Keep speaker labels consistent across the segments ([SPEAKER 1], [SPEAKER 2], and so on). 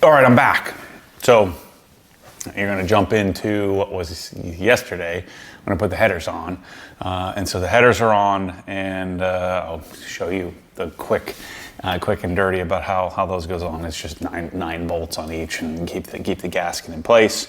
[SPEAKER 1] All right, I'm back. So you're gonna jump into what was yesterday. I'm gonna put the headers on. And so the headers are on, and I'll show you the quick and dirty about how those goes on. It's just nine bolts on each, and keep the gasket in place.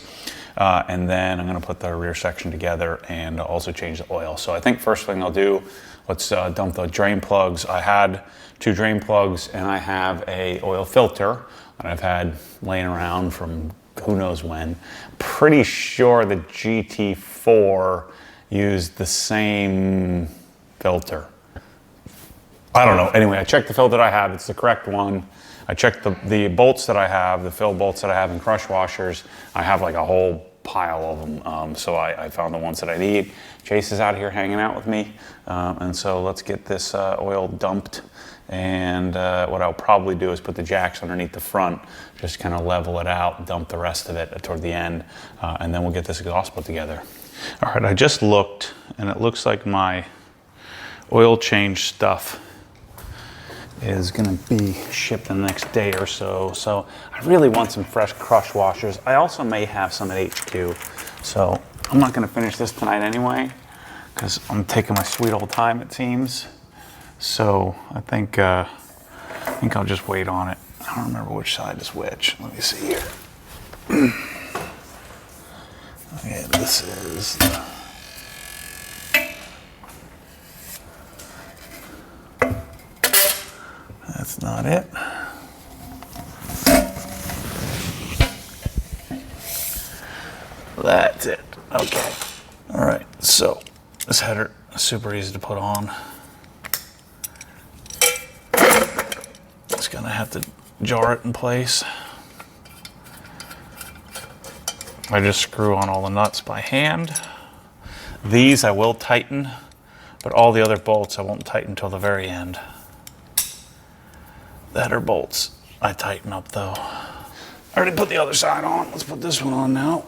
[SPEAKER 1] And then I'm gonna put the rear section together and also change the oil. So I think first thing I'll do, let's dump the drain plugs. I had 2 drain plugs, and I have a oil filter that I've had laying around from who knows when. Pretty sure the GT4 used the same filter. I don't know. Anyway, I checked the filter that I have. It's the correct one. I checked the bolts that I have, the fill bolts that I have in crush washers. I have like a whole pile of them. So I found the ones that I need. Chase is out here hanging out with me. And so let's get this oil dumped. And what I'll probably do is put the jacks underneath the front, just kind of level it out, dump the rest of it toward the end, and then we'll get this exhaust put together. All right, I just looked, and it looks like my oil change stuff is gonna be shipped in the next day or so. So I really want some fresh crush washers. I also may have some at HQ. So I'm not gonna finish this tonight anyway, because I'm taking my sweet old time, it seems. So I think I'll just wait on it. I don't remember which side is which. Let me see here. Okay, this is that's not it. That's it. Okay. All right. So this header is super easy to put on. Gonna have to jar it in place. I just screw on all the nuts by hand. These I will tighten, but all the other bolts I won't tighten until the very end. The header bolts I tighten up though. I already put the other side on. Let's put this one on now.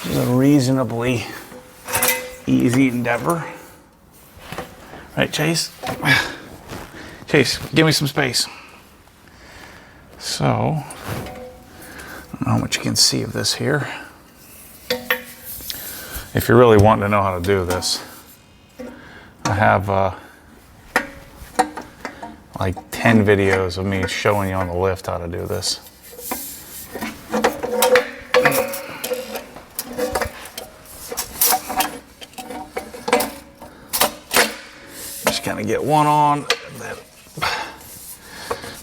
[SPEAKER 1] This is a reasonably easy endeavor. Right, Chase? Chase, give me some space. So, I don't know how much you can see of this here. If you're really wanting to know how to do this, I have like 10 videos of me showing you on the lift how to do this. Kind of get one on, and then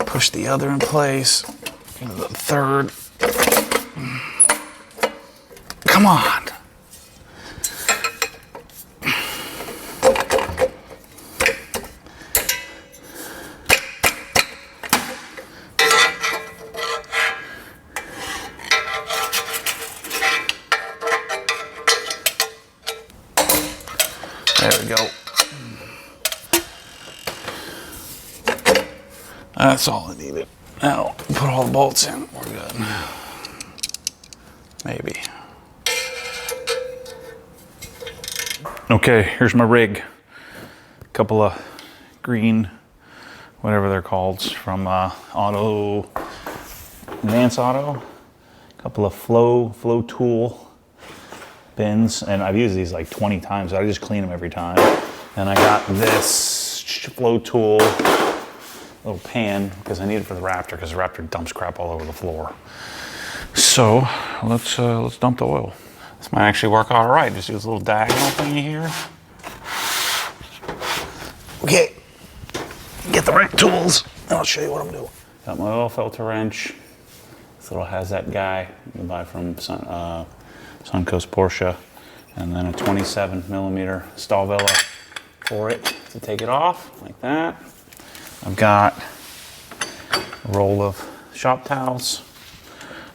[SPEAKER 1] push the other in place, and the third. Come on. There we go. That's all I needed. Now, put all the bolts in. We're good. Maybe. Okay, here's my rig. A couple of green, whatever they're called, from Auto, Advance Auto. A couple of flow tool bins, and I've used these like 20 times. I just clean them every time. And I got this flow tool little pan because I need it for the Raptor, because the Raptor dumps crap all over the floor. So let's dump the oil. This might actually work all right. Just use a little diagonal thingy here. Okay, get the right tools, and I'll show you what I'm doing. Got my oil filter wrench. This little Hazette guy you can buy from Suncoast Porsche, and then a 27mm Stahlvilla for it to take it off like that. I've got a roll of shop towels.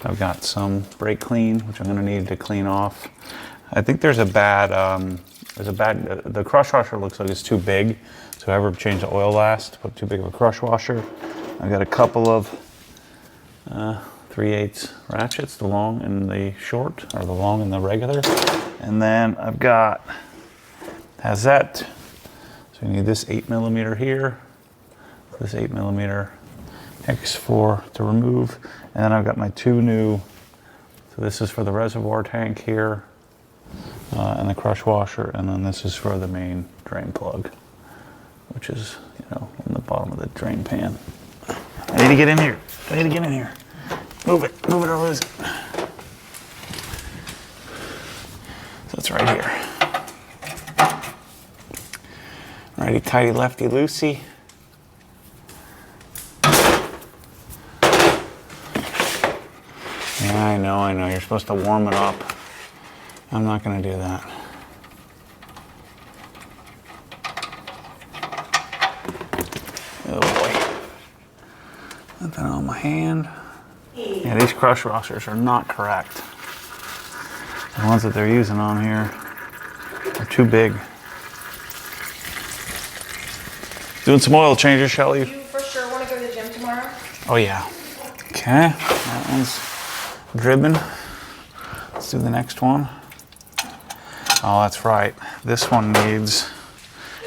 [SPEAKER 1] I've got some brake clean, which I'm gonna need to clean off. I think the crush washer looks like it's too big. So whoever changed the oil last, put too big of a crush washer. I've got a couple of 3/8 ratchets, the long and the short, or the long and the regular. And then I've got Hazette. So you need this 8mm here. this 8mm hex for to remove. And then I've got my 2 new, so this is for the reservoir tank here, and the crush washer, and then this is for the main drain plug, which is, you know, in the bottom of the drain pan. I need to get in here. I need to get in here. Move it or lose it. So it's right here. Righty tighty, lefty loosey. Yeah, I know. You're supposed to warm it up. I'm not gonna do that. Oh boy. Put that on my hand. Yeah, these crush washers are not correct. The ones that they're using on here are too big. Doing some oil changes, shall you?
[SPEAKER 2] Do you for sure want to go to the gym tomorrow?
[SPEAKER 1] Oh yeah. Okay, that one's dribbing. Let's do the next one. Oh, that's right. This one needs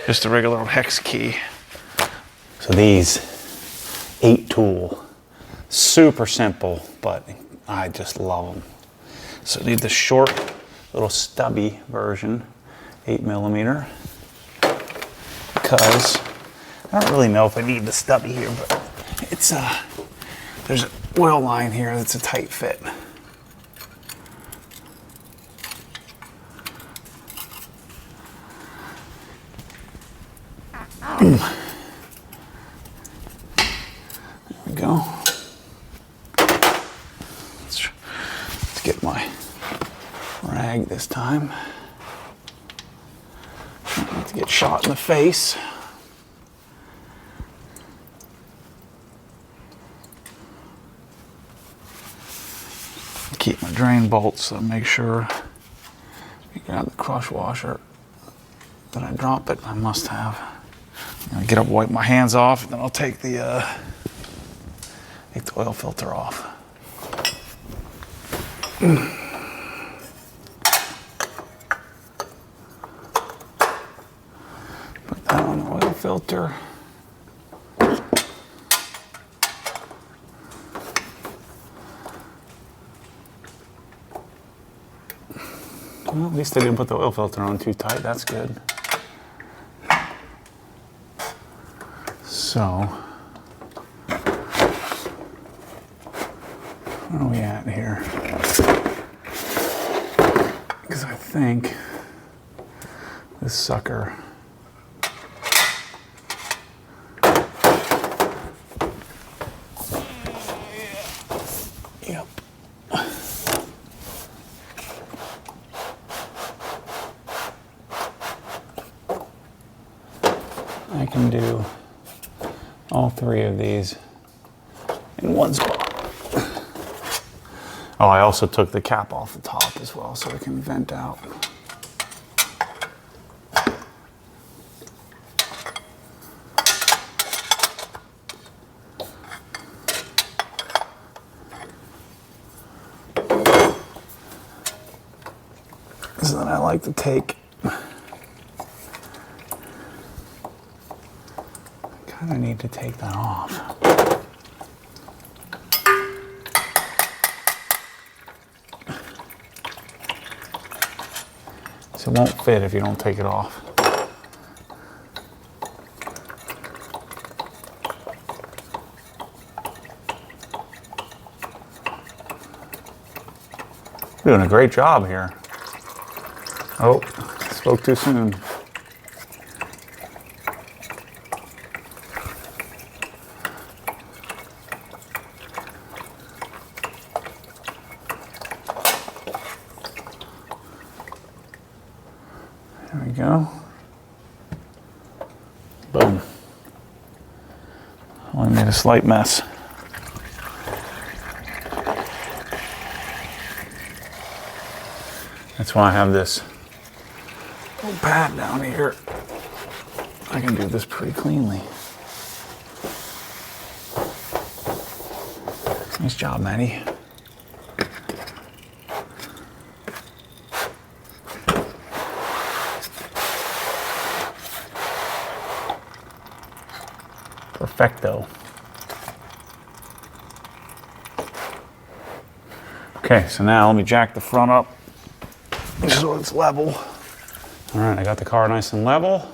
[SPEAKER 1] just a regular hex key. So these 8-tool, super simple, but I just love them. So I need the short, little stubby version, 8mm, because I don't really know if I need the stubby here, but it's there's an oil line here that's a tight fit. There we go. Let's get my rag this time. Not to get shot in the face. Keep my drain bolts, so make sure you grab the crush washer that I drop it. I must have. I'm gonna get up, wipe my hands off, and then I'll take the oil filter off. Put that on the oil filter. Well, at least I didn't put the oil filter on too tight. That's good. So, where are we at here? Because I think this sucker. Yep. I can do all 3 of these in one spot. Oh, I also took the cap off the top as well so it can vent out. So then I like to take, I need to take that off. So it won't fit if you don't take it off. Doing a great job here. Oh, spoke too soon. There we go. Boom. Only made a slight mess. That's why I have this little pad down here. I can do this pretty cleanly. Nice job, Maddie. Perfecto. Okay, so now let me jack the front up so it's level. All right, I got the car nice and level.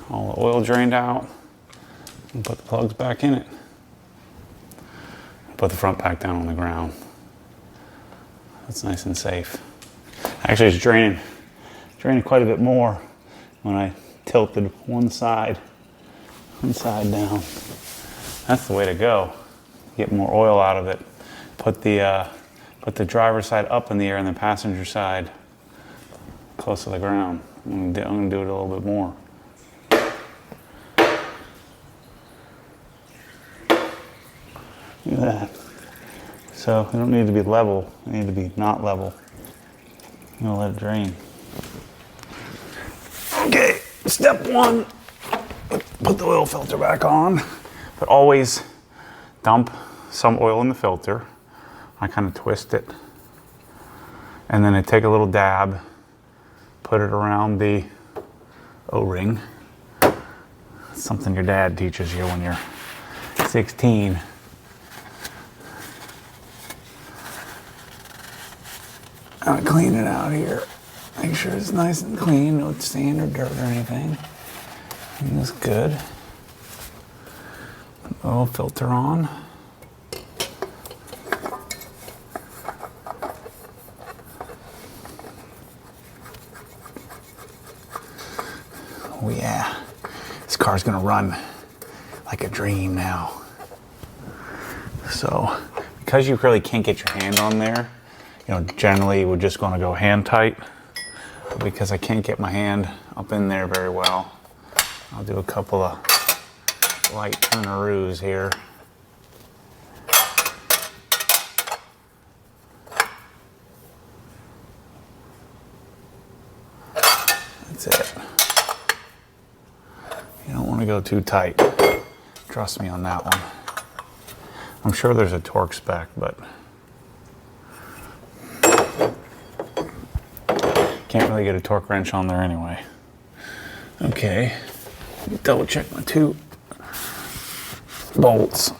[SPEAKER 1] All the oil drained out. And put the plugs back in it. Put the front pack down on the ground. That's nice and safe. Actually, it's draining quite a bit more when I tilted one side down. That's the way to go. Get more oil out of it. Put the driver's side up in the air and the passenger side close to the ground. I'm gonna do it a little bit more. Look at that. So they don't need to be level. They need to be not level. I'm gonna let it drain. Okay, step one. Put the oil filter back on, but always dump some oil in the filter. I kind of twist it, and then I take a little dab, put it around the O-ring. It's something your dad teaches you when you're 16. I'm gonna clean it out here. Make sure it's nice and clean, no sand or dirt or anything. And that's good. Oil filter on. Oh yeah, this car's gonna run like a dream now. So, because you really can't get your hand on there, you know, generally we're just gonna go hand tight. But because I can't get my hand up in there very well, I'll do a couple of light turnaroos here. That's it. You don't want to go too tight. Trust me on that one. I'm sure there's a torque spec, but can't really get a torque wrench on there anyway. Okay, double check my two bolts.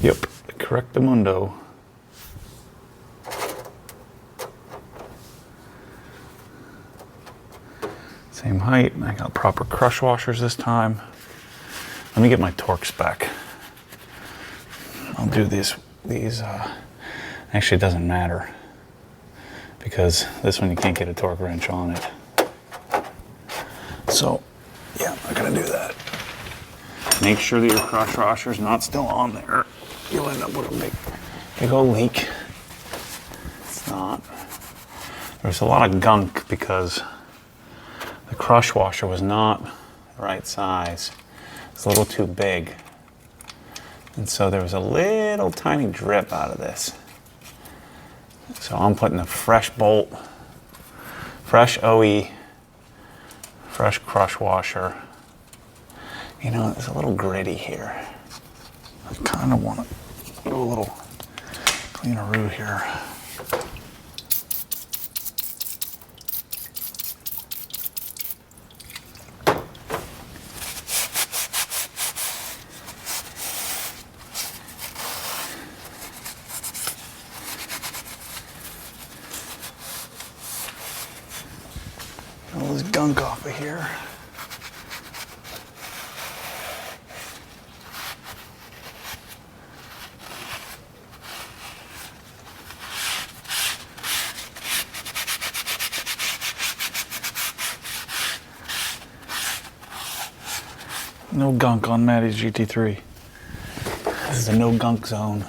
[SPEAKER 1] Yep, correctamundo. Same height. I got proper crush washers this time. Let me get my torque spec. I'll do these. Actually, it doesn't matter because this one you can't get a torque wrench on it. So, yeah, I'm gonna do that. Make sure that your crush washer's not still on there. You'll end up with a big old leak. It's not. There's a lot of gunk because the crush washer was not the right size. It's a little too big. And so there was a little tiny drip out of this. So I'm putting a fresh bolt, fresh OE, fresh crush washer. You know, it's a little gritty here. I kind of want to do a little cleaneroo here. All this gunk off of here. No gunk on Maddie's GT3. This is a no gunk zone.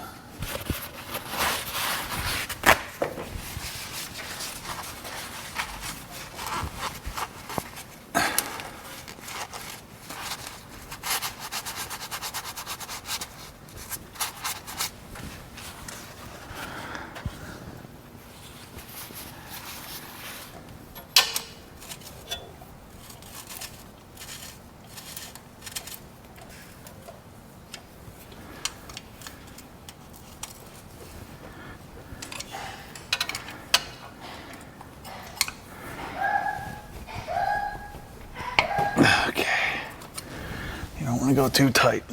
[SPEAKER 1] want to go too tight.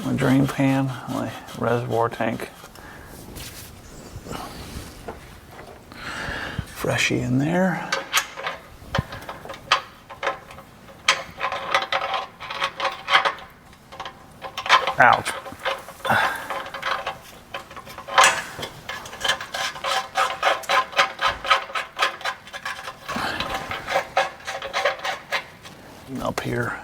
[SPEAKER 1] My drain pan, my reservoir tank. Freshie in there. Ouch. Up here.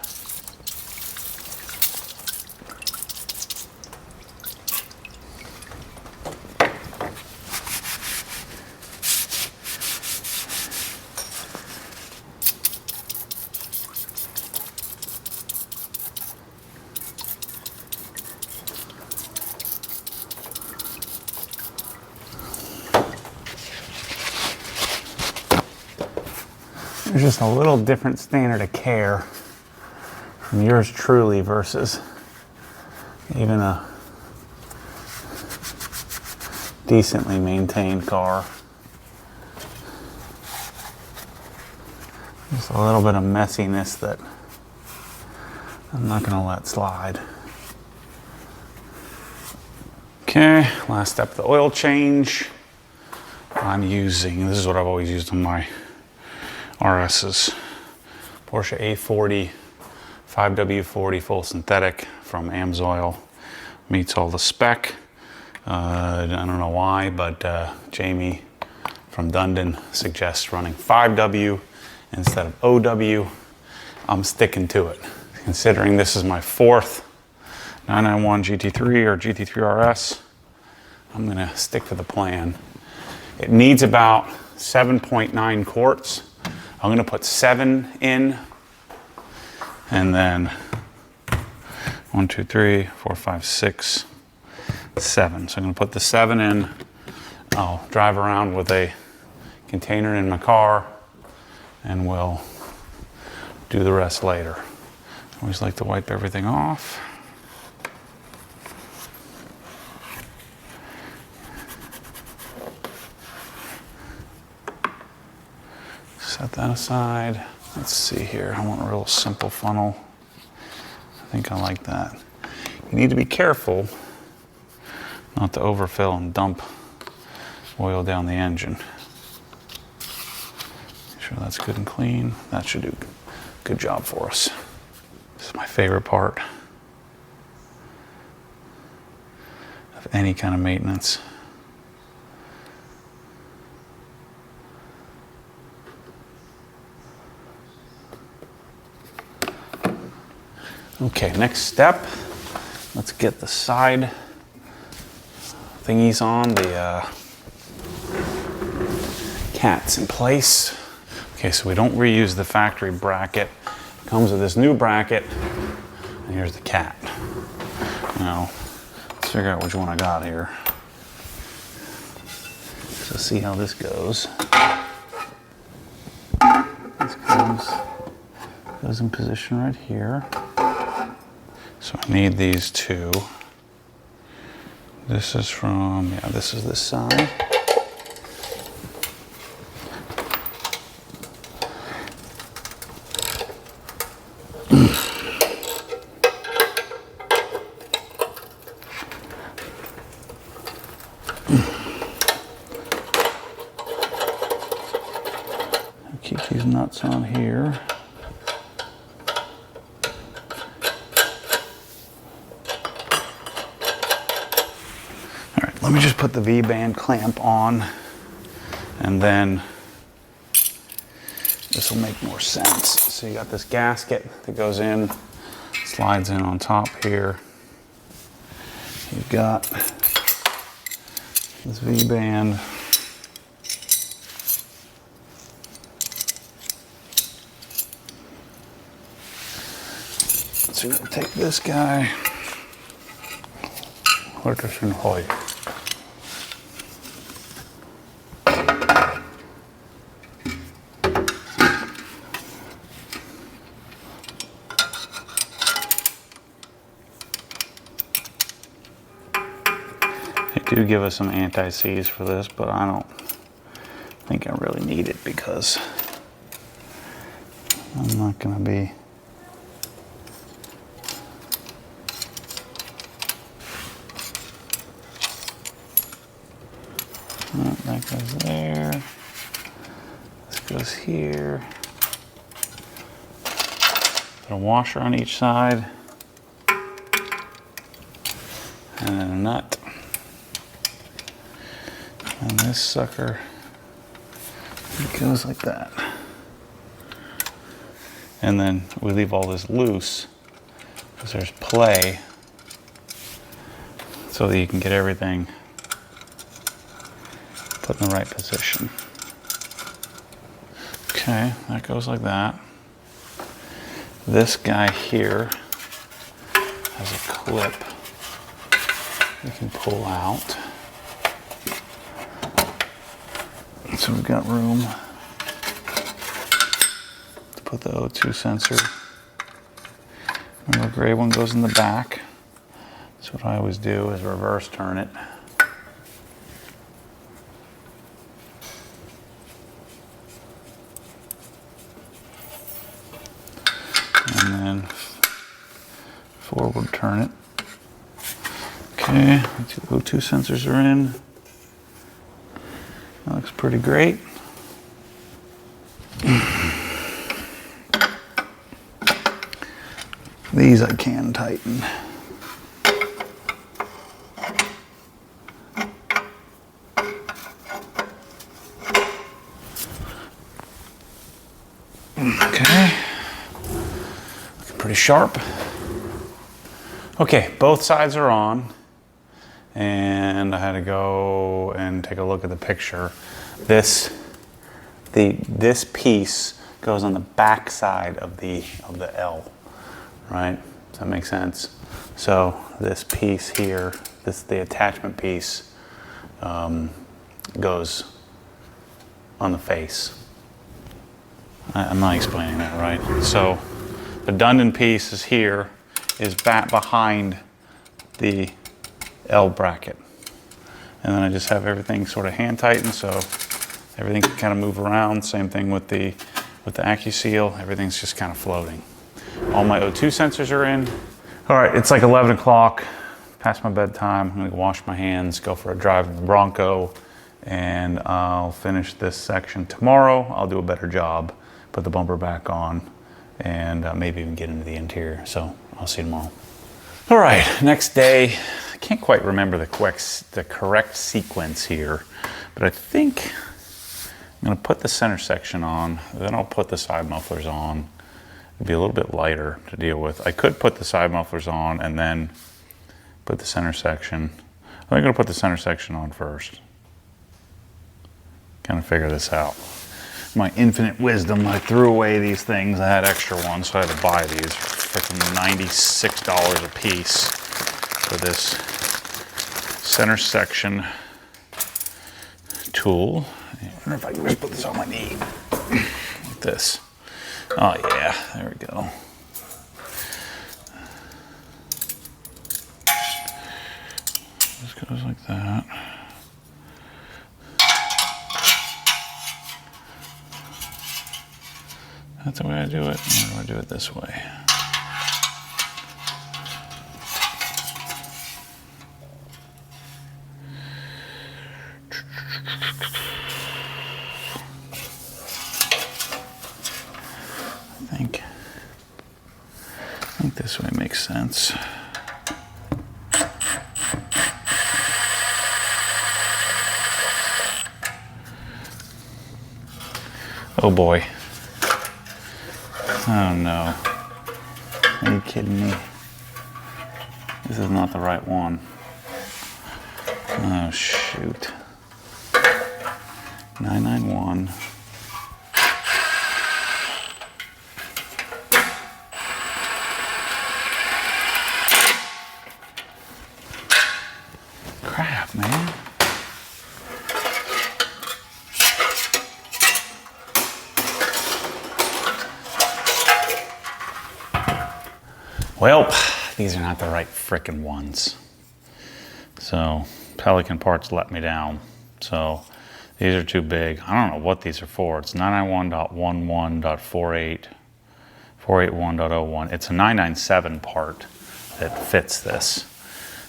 [SPEAKER 1] There's just a little different standard of care from yours truly versus even a decently maintained car. Just a little bit of messiness that I'm not going to let slide. Okay, last step, the oil change. I'm using, this is what I've always used on my RS's, Porsche A40 5W40 full synthetic from AMSOIL. Meets all the spec. I don't know why, but Jamie from Dundon suggests running 5W instead of OW. I'm sticking to it. Considering this is my fourth 991 GT3 or GT3 RS, I'm gonna stick to the plan. It needs about 7.9 quarts. I'm gonna put 7 in, and then 1, 2, 3, 4, 5, 6, 7. So I'm gonna put the 7 in. I'll drive around with a container in my car, and we'll do the rest later. I always like to wipe everything off. Set that aside. Let's see here. I want a real simple funnel. I think I like that. You need to be careful not to overfill and dump oil down the engine. Make sure that's good and clean. That should do a good job for us. This is my favorite part of any kind of maintenance. Okay, next step, let's get the side thingies on, the cats in place. Okay, so we don't reuse the factory bracket. It comes with this new bracket, and here's the cat. Now, let's figure out which one I got here. So see how this goes. This goes in position right here. So I need these two. This is from, yeah, this is this side. Keep these nuts on here. Let me just put the V-band clamp on, and then this will make more sense. So you got this gasket that goes in, slides in on top here. You've got this V-band. So you're gonna take this guy, Horterson Hoy. They do give us some anti-seize for this, but I don't think I really need it because I'm not going to be That goes there. This goes here. Put a washer on each side. And then a nut. And this sucker, it goes like that. And then we leave all this loose because there's play so that you can get everything put in the right position. Okay, that goes like that. This guy here has a clip you can pull out. So we've got room to put the O2 sensor. And the gray one goes in the back. So what I always do is reverse turn it. And then forward turn it. Okay, the two O2 sensors are in. That looks pretty great. These I can tighten. Okay, looking pretty sharp. Okay, both sides are on. And I had to go and take a look at the picture. This piece goes on the back side of the L, right? Does that make sense? So this piece here, the attachment piece, goes on the face. I'm not explaining that right. So the Dundon piece is here, is back behind the L bracket. And then I just have everything sort of hand tightened so everything can kind of move around. Same thing with the AccuSeal, everything's just kind of floating. All my O2 sensors are in. All right, it's like 11 o'clock, past my bedtime. I'm gonna wash my hands, go for a drive in the Bronco, and I'll finish this section tomorrow. I'll do a better job, put the bumper back on, and maybe even get into the interior. So I'll see you tomorrow. All right, next day. I can't quite remember the correct sequence here, but I think I'm gonna put the center section on, then I'll put the side mufflers on. It'd be a little bit lighter to deal with. I could put the side mufflers on and then put the center section. I think I'm gonna put the center section on first. Kind of figure this out. My infinite wisdom, I threw away these things. I had extra ones, so I had to buy these for $96 a piece for this center section tool. I wonder if I can just put this on my knee, like this. Oh yeah, there we go. This goes like that. That's the way I do it. Or do I do it this way? I think this way makes sense. Oh boy. Oh no. Are you kidding me? This is not the right one. Oh shoot. 991. Crap, man. Well, these are not the right frickin' ones. So Pelican Parts let me down. So these are too big. I don't know what these are for. It's 991.11.48, 481.01. It's a 997 part that fits this.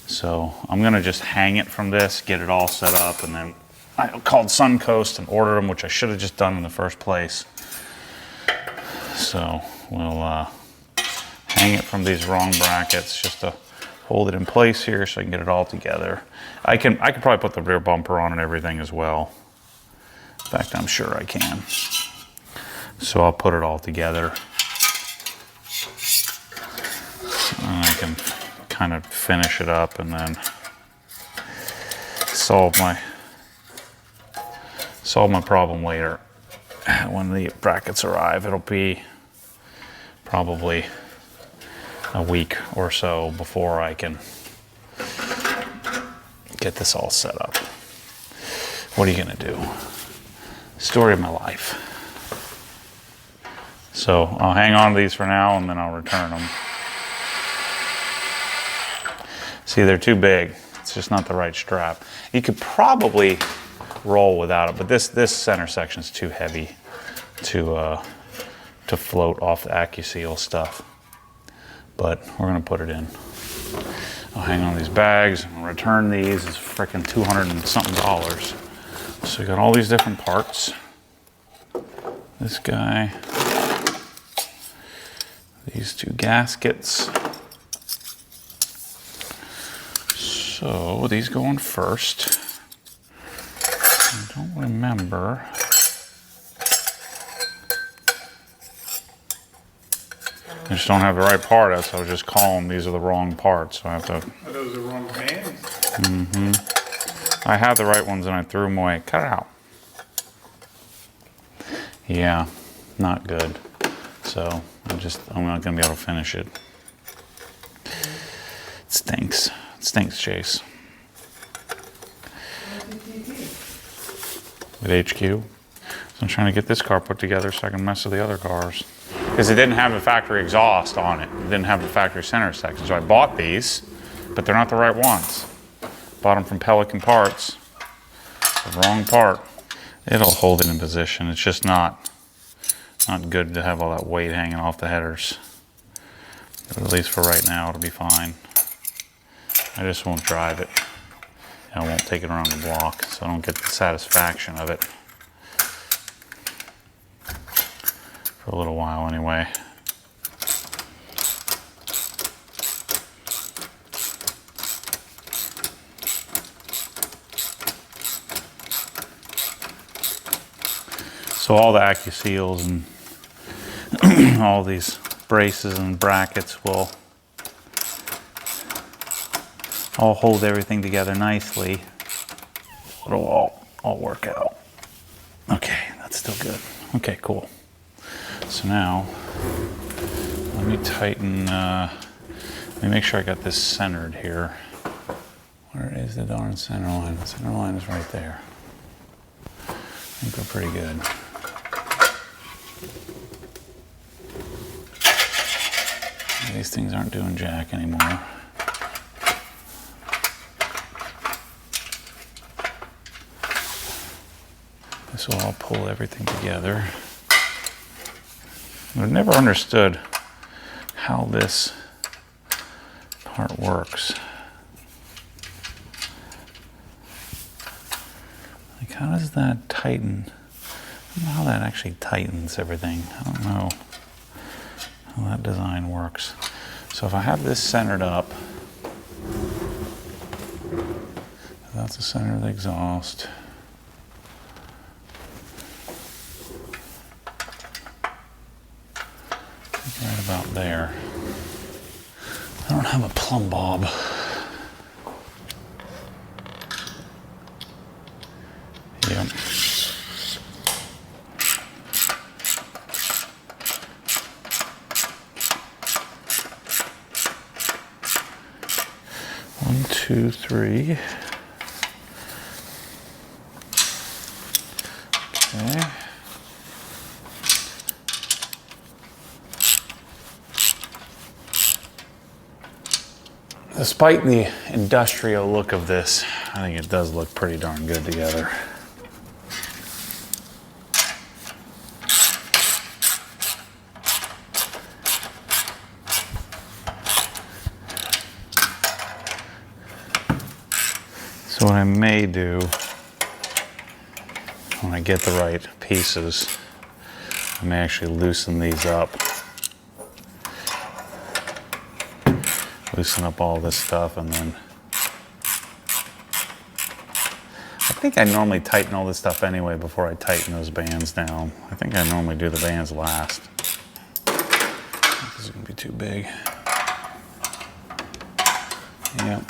[SPEAKER 1] So I'm gonna just hang it from this, get it all set up, and then I called Suncoast and ordered them, which I should have just done in the first place. So we'll hang it from these wrong brackets just to hold it in place here so I can get it all together. I could probably put the rear bumper on and everything as well. In fact, I'm sure I can. So I'll put it all together. And I can kind of finish it up and then solve my problem later. When the brackets arrive, it'll be probably a week or so before I can get this all set up. What are you gonna do? Story of my life. So I'll hang on to these for now and then I'll return them. See, they're too big. It's just not the right strap. You could probably roll without it, but this center section is too heavy to float off the AccuSeal stuff. But we're gonna put it in. I'll hang on to these bags and return these. It's freaking $200 and something. So we got all these different parts. This guy, these two gaskets. So these go on first. I don't remember. I just don't have the right part, so I was just calling these are the wrong parts. So I have to.
[SPEAKER 3] Are those the wrong bands?
[SPEAKER 1] Mm-hmm. I had the right ones and I threw them away. Cut it out. Yeah, not good. So I'm not gonna be able to finish it. It stinks. It stinks, Chase. With HQ. So I'm trying to get this car put together so I can mess with the other cars. Because it didn't have a factory exhaust on it. It didn't have the factory center section. So I bought these, but they're not the right ones. Bought them from Pelican Parts. The wrong part. It'll hold it in position. It's just not good to have all that weight hanging off the headers. But at least for right now, it'll be fine. I just won't drive it. I won't take it around the block, so I don't get the satisfaction of it. For a little while anyway. So all the AccuSeals and all these braces and brackets will all hold everything together nicely. It'll all work out. Okay, that's still good. Okay, cool. So now, let me tighten, let me make sure I got this centered here. Where is the darn center line? The center line is right there. I think we're pretty good. These things aren't doing jack anymore. This will all pull everything together. I've never understood how this part works. Like, how does that tighten? I don't know how that actually tightens everything. I don't know how that design works. So if I have this centered up, that's the center of the exhaust. Right about there. I don't have a plumb bob. Yep. One, two, three. Okay. Despite the industrial look of this, I think it does look pretty darn good together. So what I may do when I get the right pieces, I may actually loosen these up. Loosen up all this stuff, and then I think I normally tighten all this stuff anyway before I tighten those bands down. I think I normally do the bands last. This is gonna be too big. Yep.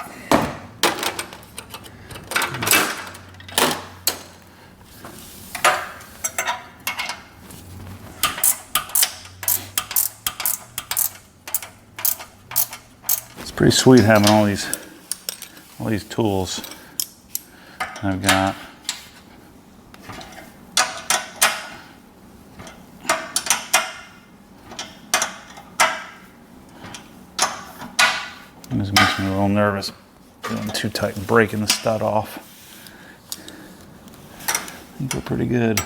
[SPEAKER 1] It's pretty sweet having all these tools I've got. It just makes me a little nervous doing too tight and breaking the stud off. I think we're pretty good.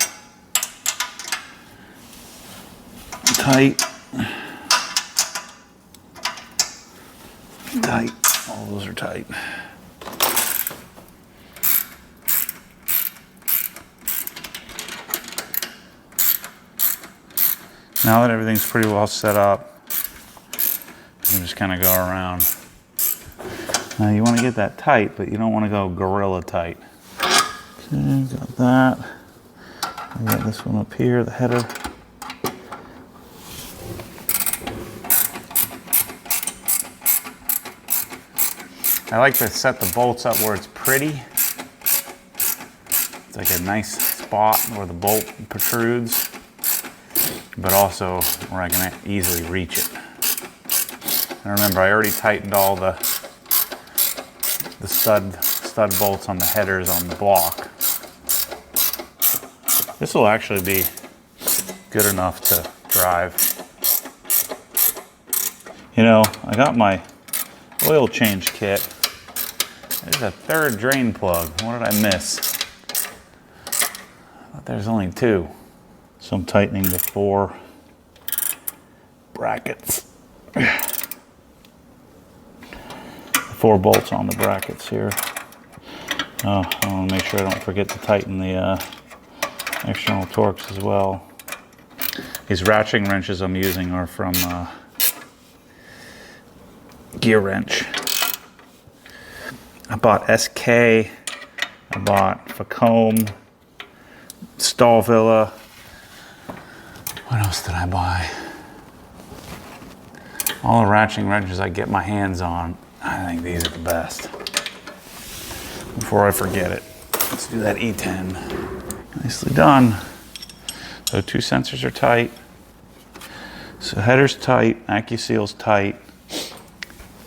[SPEAKER 1] Tight. Tight. All those are tight. Now that everything's pretty well set up, you can just kind of go around. Now you want to get that tight, but you don't want to go gorilla tight. Okay, got that. I got this one up here, the header. I like to set the bolts up where it's pretty. It's like a nice spot where the bolt protrudes, but also where I can easily reach it. And remember, I already tightened all the stud bolts on the headers on the block. This will actually be good enough to drive. You know, I got my oil change kit. There's a third drain plug. What did I miss? I thought there's only two. So I'm tightening the 4 brackets. 4 bolts on the brackets here. Oh, I want to make sure I don't forget to tighten the external Torx as well. These ratcheting wrenches I'm using are from Gear Wrench. I bought SK, I bought Facombe, Stallvilla. What else did I buy? All the ratcheting wrenches I get my hands on, I think these are the best. Before I forget it, let's do that E10. Nicely done. So 2 sensors are tight. So header's tight, AccuSeal's tight.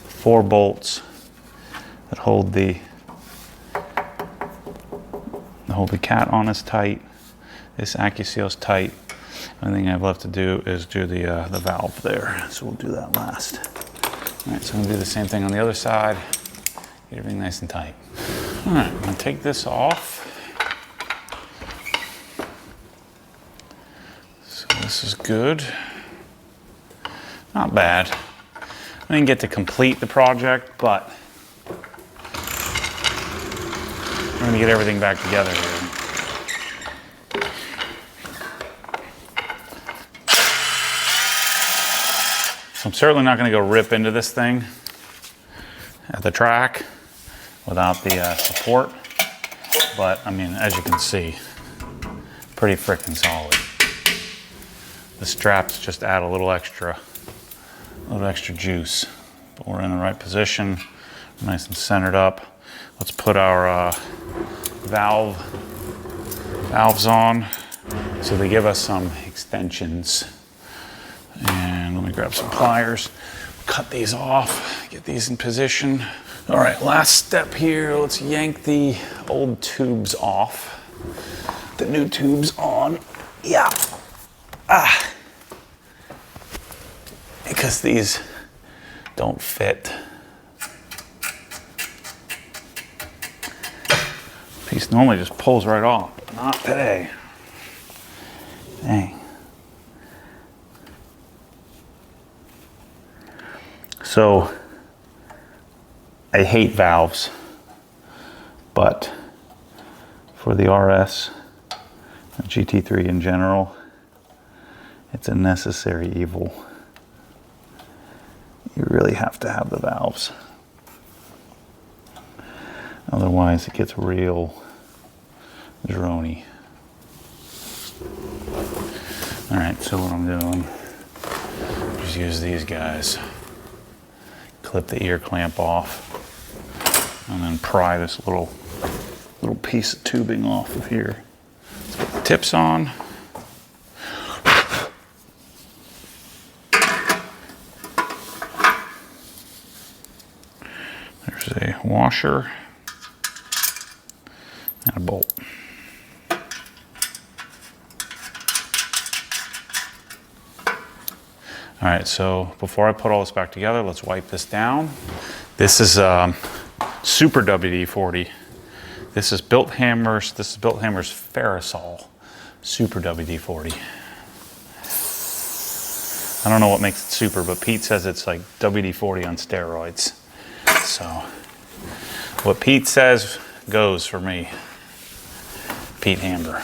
[SPEAKER 1] 4 bolts that hold the cat on is tight. This AccuSeal's tight. The only thing I have left to do is do the valve there. So we'll do that last. All right, so I'm gonna do the same thing on the other side. Get everything nice and tight. All right, I'm gonna take this off. So this is good. Not bad. I didn't get to complete the project, but we're gonna get everything back together here. So I'm certainly not gonna go rip into this thing at the track without the support, but I mean, as you can see, pretty freaking solid. The straps just add a little extra juice. But we're in the right position, nice and centered up. Let's put our valves on. So they give us some extensions. And let me grab some pliers, cut these off, get these in position. All right, last step here. Let's yank the old tubes off. The new tubes on. Yeah. Because these don't fit. Piece normally just pulls right off, but not today. Dang. So, I hate valves, but for the RS, GT3 in general, it's a necessary evil. You really have to have the valves. Otherwise it gets real droney. Alright, so what I'm doing, just use these guys. Clip the ear clamp off and then pry this little piece of tubing off of here. Let's put the tips on. There's a washer and a bolt. All right, so before I put all this back together, let's wipe this down. This is Super WD-40. This is Built Hammer's Ferrosol Super WD-40. I don't know what makes it super, but Pete says it's like WD-40 on steroids. So what Pete says goes for me. Pete Hamber.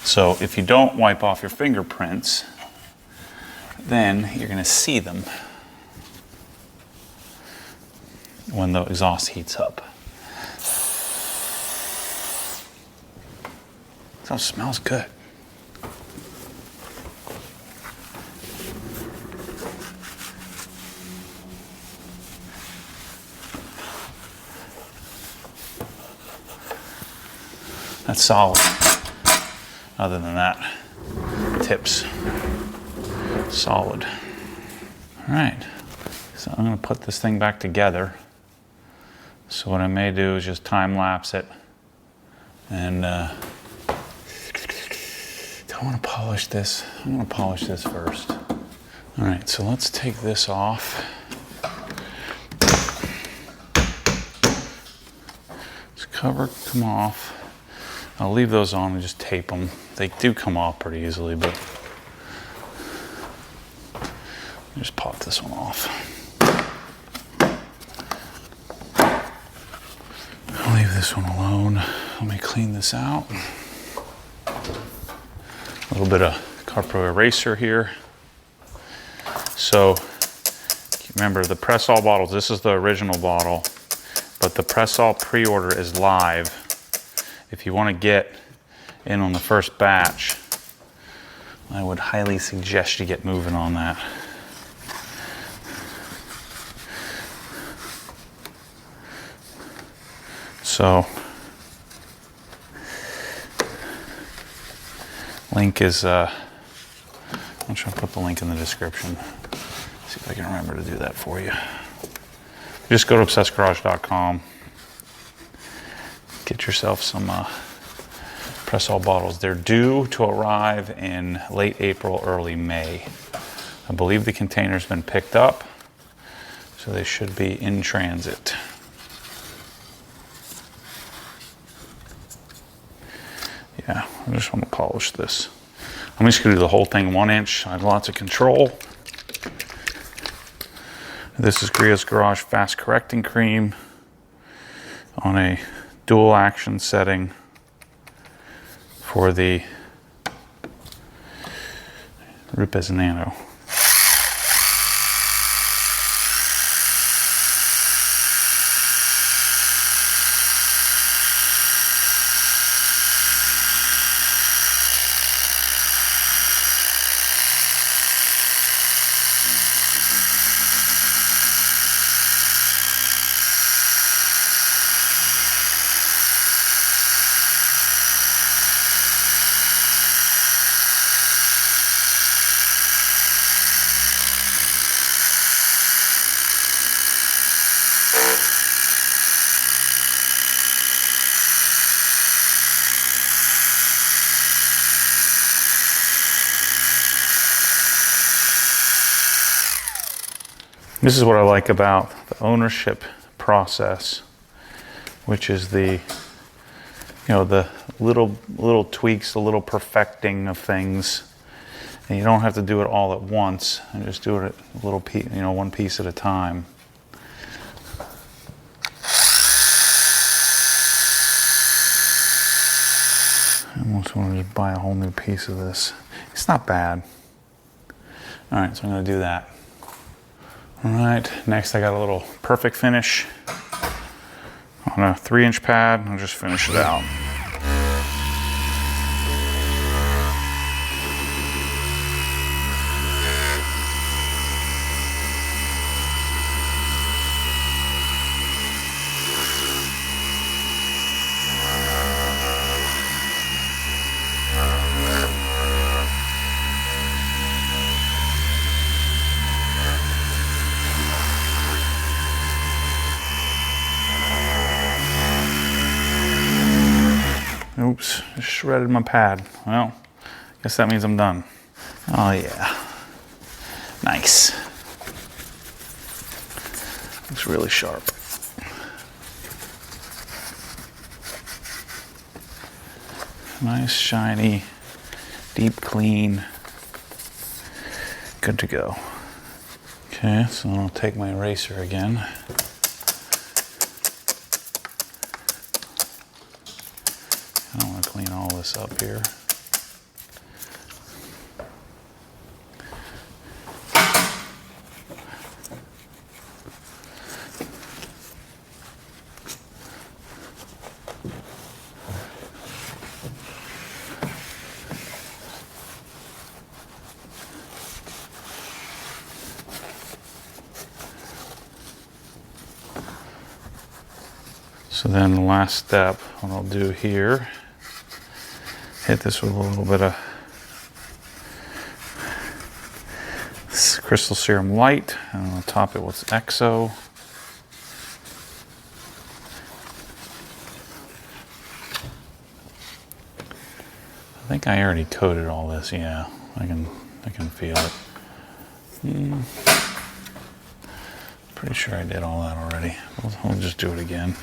[SPEAKER 1] So if you don't wipe off your fingerprints, then you're going to see them when the exhaust heats up. So it smells good. That's solid. Other than that, tips, solid. All right, so I'm gonna put this thing back together. So what I may do is just time lapse it, and I wanna polish this. I'm gonna polish this first. All right, so let's take this off. This cover come off. I'll leave those on and just tape them. They do come off pretty easily, but just pop this one off. I'll leave this one alone. Let me clean this out. A little bit of Carpro eraser here. So remember the Press-All bottles, this is the original bottle, but the Press-All pre-order is live. If you want to get in on the first batch, I would highly suggest you get moving on that. So, link is, I'm trying to put the link in the description. See if I can remember to do that for you. Just go to obsessedgarage.com. Get yourself some Press-All bottles. They're due to arrive in late April, early May. I believe the container's been picked up, so they should be in transit. Yeah, I just want to polish this. I'm just going to do the whole thing 1 inch. I have lots of control. This is Griot's Garage Fast Correcting Cream on a dual action setting for the Rupes Nano. This is what I like about the ownership process, which is the, the little tweaks, the little perfecting of things. And you don't have to do it all at once, and just do it a little piece, one piece at a time. buy a whole new piece of this. It's not bad. All right, so I'm gonna do that. All right, next I got a little perfect finish on a 3-inch pad. I'll just finish it out. Oops, just shredded my pad. Well, guess that means I'm done. Oh yeah, nice. Looks really sharp. Nice, shiny, deep clean. Good to go. Okay, so I'll take my eraser again. I don't want to clean all this up here. So then the last step, what I'll do here, hit this with a little bit of Crystal Serum Light, and I'll top it with XO. I think I already coated all this. Yeah, I can feel it. Pretty sure I did all that already. We'll just do it again.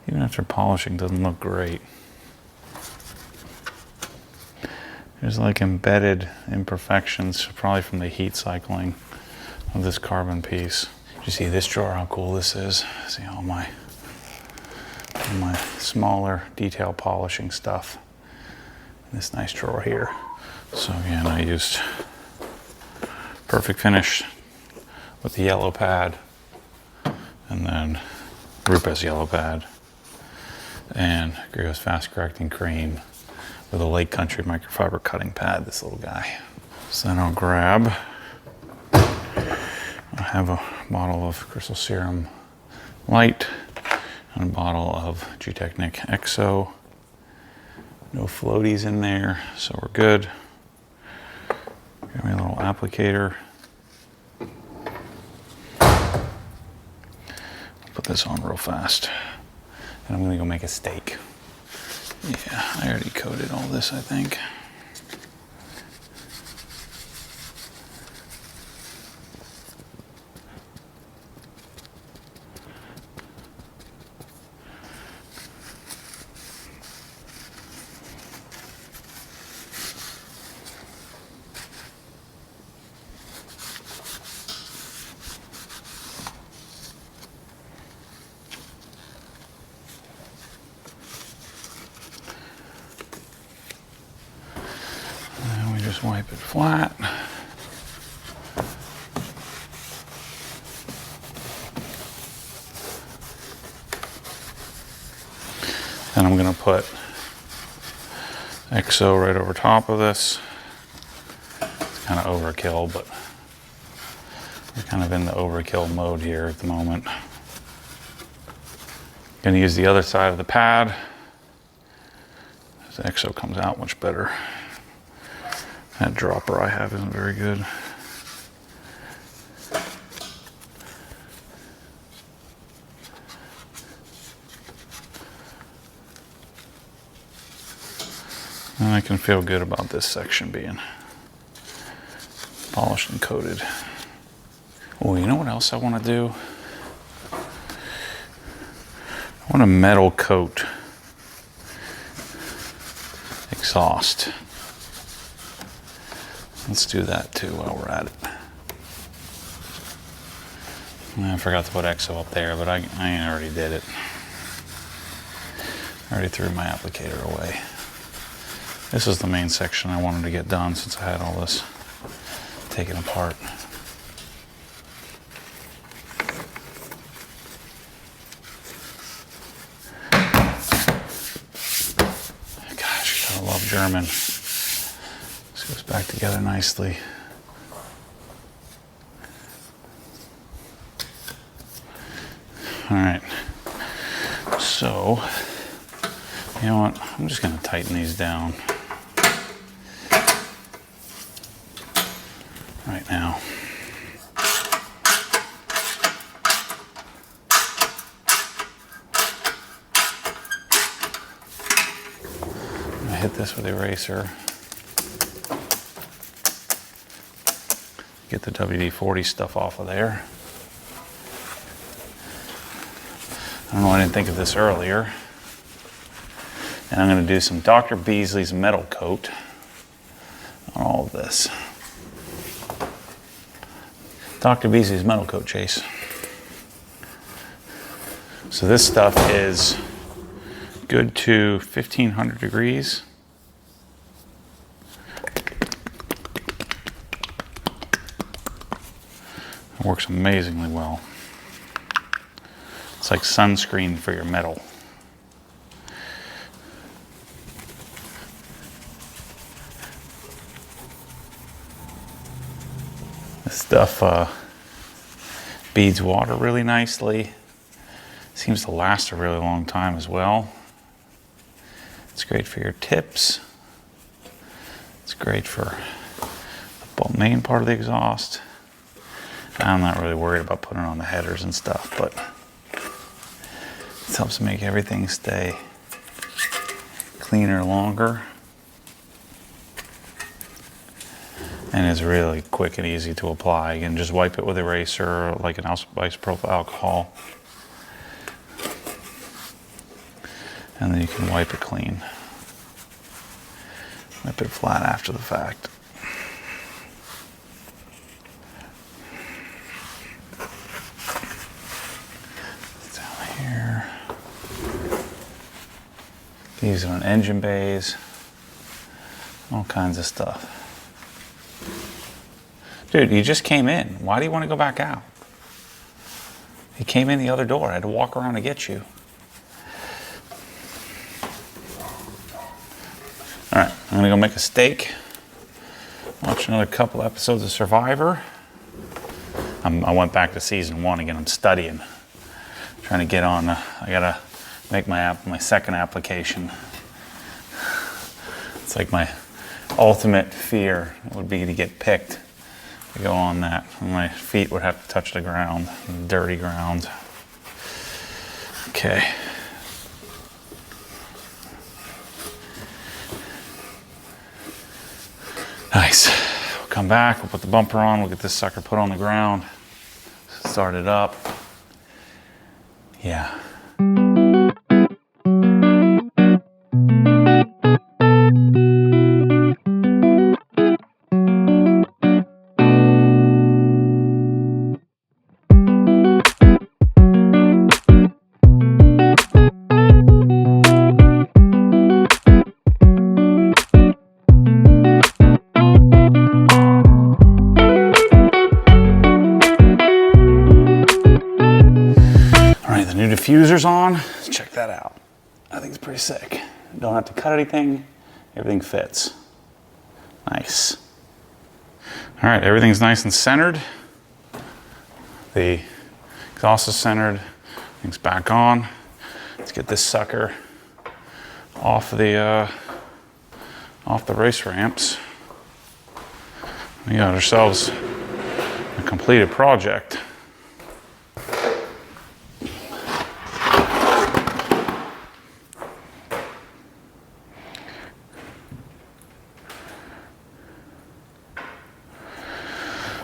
[SPEAKER 1] Even after polishing, doesn't look great. There's like embedded imperfections, probably from the heat cycling of this carbon piece. You see this drawer, how cool this is? See all my smaller detail polishing stuff. This nice drawer here. So again, I used Perfect Finish with the yellow pad, and then Rupa's yellow pad, and Grio's Fast Correcting Cream with a Lake Country microfiber cutting pad, this little guy. So then I'll grab, I have a bottle of Crystal Serum Light and a bottle of G-Technic XO. No floaties in there, so we're good. Grab me a little applicator. Put this on real fast. And I'm gonna go make a steak. Yeah, I already coated all this, I think. Just wipe it flat. And I'm going to put XO right over top of this. It's kind of overkill, but we're kind of in the overkill mode here at the moment. Going to use the other side of the pad. The XO comes out much better. That dropper I have isn't very good. And I can feel good about this section being polished and coated. Oh, you know what else I want to do? I want a metal coat exhaust. Let's do that too while we're at it. I forgot to put XO up there, but I already did it. I already threw my applicator away. This is the main section I wanted to get done since I had all this taken apart. Gosh, gotta love German. This goes back together nicely. All right, so, you know what, I'm just gonna tighten these down right now. I'm gonna hit this with the eraser. Get the WD-40 stuff off of there. I don't know, I didn't think of this earlier. And I'm going to do some Dr. Beasley's metal coat on all of this. Dr. Beasley's metal coat, Chase. So this stuff is good to 1500 degrees. It works amazingly well. It's like sunscreen for your metal. This stuff beads water really nicely. Seems to last a really long time as well. It's great for your tips. It's great for the main part of the exhaust. I'm not really worried about putting it on the headers and stuff, but it helps make everything stay cleaner longer. And it's really quick and easy to apply. You can just wipe it with an eraser or like an isopropyl alcohol. And then you can wipe it clean. Wipe it flat after the fact. Down here. These are on engine bays. All kinds of stuff. Dude, you just came in. Why do you want to go back out? You came in the other door. I had to walk around to get you. All right, I'm gonna go make a steak. Watch another couple episodes of Survivor. I went back to season 1 again. I'm studying, trying to get on. I gotta make my second application. It's like my ultimate fear would be to get picked to go on that. And my feet would have to touch the ground, dirty ground. Okay. Nice. We'll come back, we'll put the bumper on, we'll get this sucker put on the ground, start it up. Yeah. Diffuser's on. Let's check that out. I think it's pretty sick. Don't have to cut anything. Everything fits. Nice. All right, everything's nice and centered. The exhaust is centered. Everything's back on. Let's get this sucker off the race ramps. We got ourselves a completed project.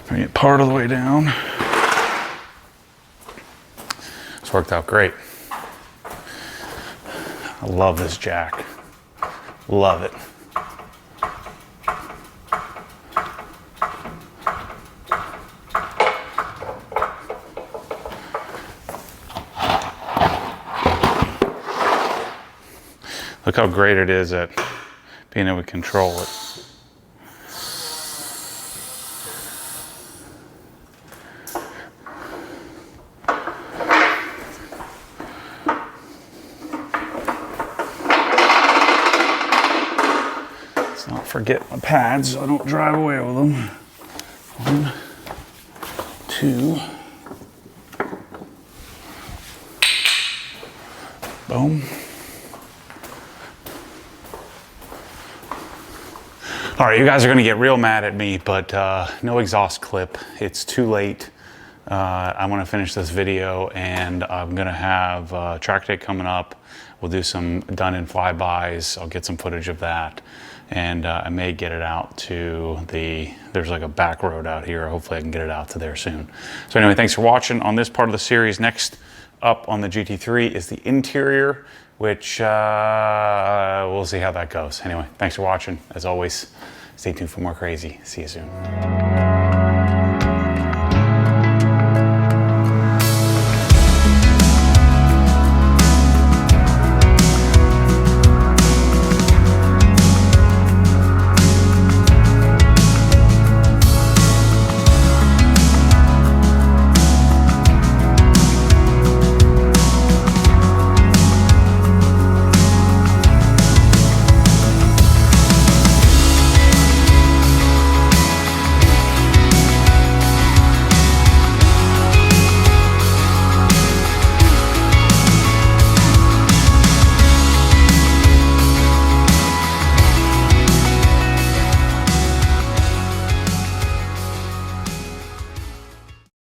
[SPEAKER 1] Bring it part of the way down. It's worked out great. I love this jack. Love it. Look how great it is at being able to control it. Let's not forget my pads so I don't drive away with them. 1, 2. Boom. All right, you guys are gonna get real mad at me, but no exhaust clip. It's too late. I wanna finish this video, and I'm gonna have track day coming up. We'll do some Dundon flybys. I'll get some footage of that. And I may get it out to there's like a back road out here. Hopefully I can get it out to there soon. So anyway, thanks for watching on this part of the series. Next up on the GT3 is the interior, which we'll see how that goes. Anyway, thanks for watching. As always, stay tuned for more crazy. See you soon.